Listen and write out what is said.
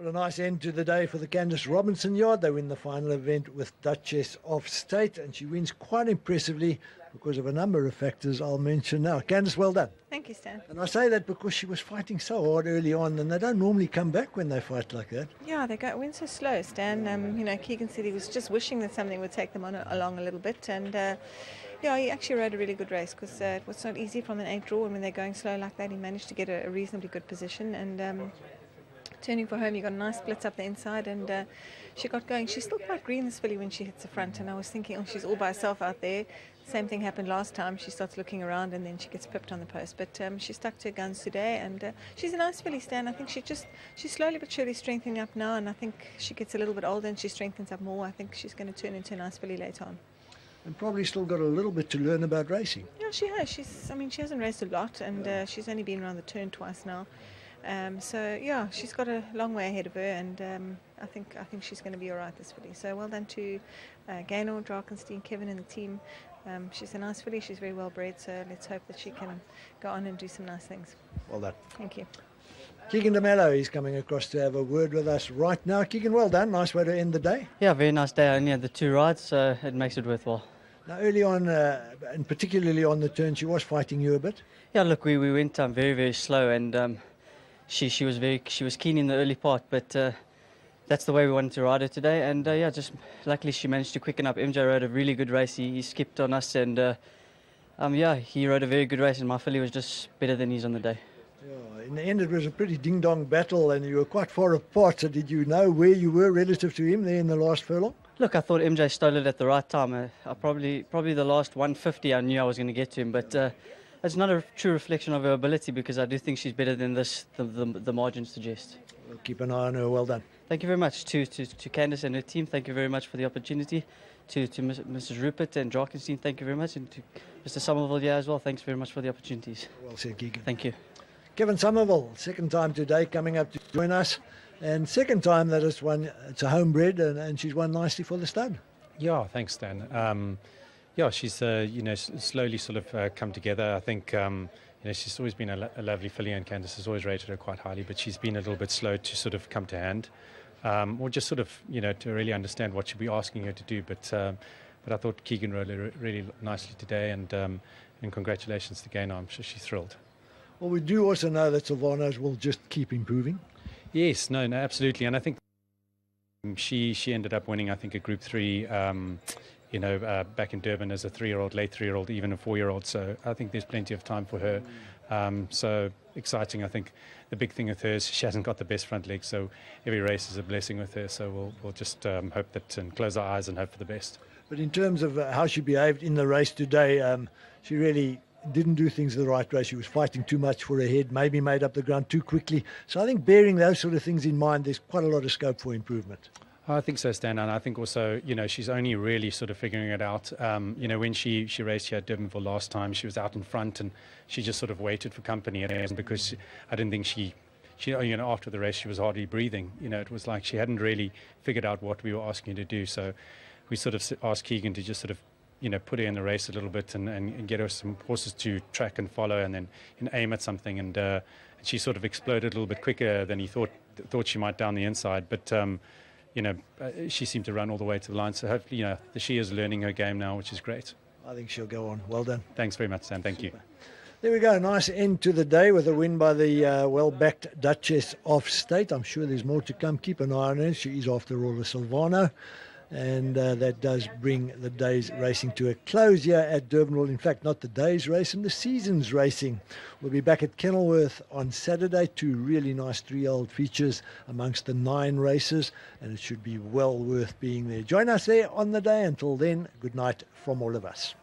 Well, a nice end to the day for the Candice Robinson yard. They win the final event with Duchess of State, and she wins quite impressively because of a number of factors I'll mention now. Candice, well done. Thank you, Stan. And I say that because she was fighting so hard early on, and they don't normally come back when they fight like that. Yeah, they went so slow, Stan. Keegan said he was just wishing that something would take them along a little bit, and yeah, he actually rode a really good race because it was not easy from an 8 draw, and when they're going slow like that, he managed to get a reasonably good position, and turning for home, you got a nice split up the inside, and she got going. She's still quite green, this filly, when she hits the front, and I was thinking, oh, she's all by herself out there. Same thing happened last time. She starts looking around and then she gets pipped on the post, but she stuck to her guns today, and she's a nice filly, Stan. I think she's slowly but surely strengthening up now, and I think she gets a little bit older and she strengthens up more. I think she's going to turn into a nice filly later on. And probably still got a little bit to learn about racing. Yeah, she has. She hasn't raced a lot, and she's only been around the turn twice now. So yeah, she's got a long way ahead of her, and I think she's going to be all right, this filly. So well done to Gaynor, Drakenstein, Kevin, and the team. She's a nice filly. She's very well bred. So let's hope that she can go on and do some nice things. Well done. Thank you. Keegan de Mello is coming across to have a word with us right now. Keegan, well done. Nice way to end the day. Yeah, very nice day. I only had the 2 rides, so it makes it worthwhile. Now, early on, and particularly on the turn, she was fighting you a bit. Yeah, look, we went very, very slow, and she was keen in the early part, but that's the way we wanted to ride her today. And yeah, just luckily she managed to quicken up. MJ rode a really good race. He skipped on us, and yeah, he rode a very good race, and my filly was just better than his on the day. Yeah, in the end, it was a pretty ding-dong battle, and you were quite far apart. So did you know where you were relative to him there in the last furlong? Look, I thought MJ stole it at the right time. I probably the last 150 I knew I was going to get to him, but it's not a true reflection of her ability, because I do think she's better than this. The margins suggest. We'll keep an eye on her. Well done. Thank you very much to Candice and her team. Thank you very much for the opportunity. To Mrs. Rupert and Drakenstein, thank you very much, and to Mr. Somerville here as well. Thanks very much for the opportunities. Well said, Keegan. Thank you. Kevin Somerville, second time today coming up to join us, and second time that it's a homebred, and she's won nicely for the stud. Yeah, thanks, Stan. Yeah, she's slowly sort of come together. I think she's always been a lovely filly, and Candice has always rated her quite highly, but she's been a little bit slow to sort of come to hand, or just sort of to really understand what she'll be asking her to do. But I thought Keegan rode her really nicely today, and congratulations to Gaynor. I'm sure she's thrilled. Well, we do also know that Silvanos will just keep improving. Yes, no, absolutely, and I think she ended up winning, I think, a Group 3. Back in Durban as a 3-year-old, late 3-year-old, even a 4-year-old. So I think there's plenty of time for her. So exciting. I think the big thing with her is she hasn't got the best front legs, so every race is a blessing with her. So we'll just hope that, and close our eyes and hope for the best. But in terms of how she behaved in the race today, she really didn't do things the right way. She was fighting too much for her head, maybe made up the ground too quickly. So I think bearing those sort of things in mind, there's quite a lot of scope for improvement. I think so, Stan, and I think also, she's only really sort of figuring it out. When she raced here at Durbanville last time, she was out in front and she just sort of waited for company, and because I didn't think she after the race she was hardly breathing. It was like she hadn't really figured out what we were asking her to do. So we sort of asked Keegan to just sort of put her in the race a little bit and get her some horses to track and follow, and then aim at something, and she sort of exploded a little bit quicker than he thought she might down the inside, but she seemed to run all the way to the line. So hopefully, she is learning her game now, which is great. I think she'll go on. Well done. Thanks very much, Stan. Thank you. There we go. Nice end to the day with a win by the well-backed Duchess of State. I'm sure there's more to come. Keep an eye on her. She is, after all, a Silvano. And that does bring the day's racing to a close here at Durbanville. In fact, not the day's racing, the season's racing. We'll be back at Kenilworth on Saturday. 2 really nice 3-year-old features amongst the 9 races, and it should be well worth being there. Join us there on the day. Until then, good night from all of us.